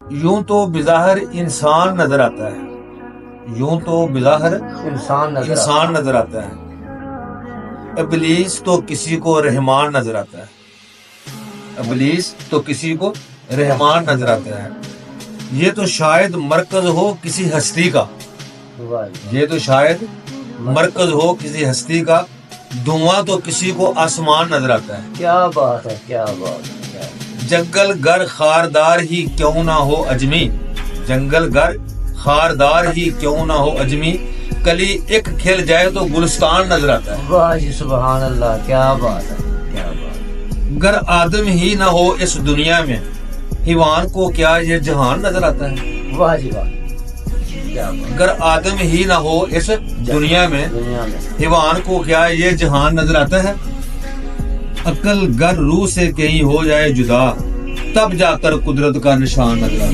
یوں تو بظاہر انسان نظر آتا ہے، یوں تو بظاہر انسان نظر آتا ہے، ابلیس تو کسی کو رحمان نظر آتا ہے، ابلیس تو کسی کو رحمان نظر آتا ہے۔ یہ تو شاید مرکز ہو کسی ہستی کا، یہ تو شاید مرکز ہو کسی ہستی کا، دھواں تو کسی کو آسمان نظر آتا ہے۔ کیا بات ہے، کیا بات ہے۔ جنگل گر خاردار ہی کیوں نہ ہو اجمی، جنگل گر خاردار ہی کیوں نہ ہو اجمی، کلی ایک کھل جائے تو گلستان نظر آتا ہے۔ واہ جی سبحان اللہ، کیا بات ہے، کیا بات ہے۔ گر آدم ہی نہ ہو اس دنیا میں، حیوان کو کیا یہ جہان نظر آتا ہے۔ واہ جی واہ، کیا بات گر آدم ہی نہ ہو اس دنیا میں، دنیا میں۔ حیوان کو کیا یہ جہان نظر آتا ہے۔ عقل گر روح سے کہیں ہو جائے جدا، تب جا کر قدرت کا نشان نظر آتا ہے۔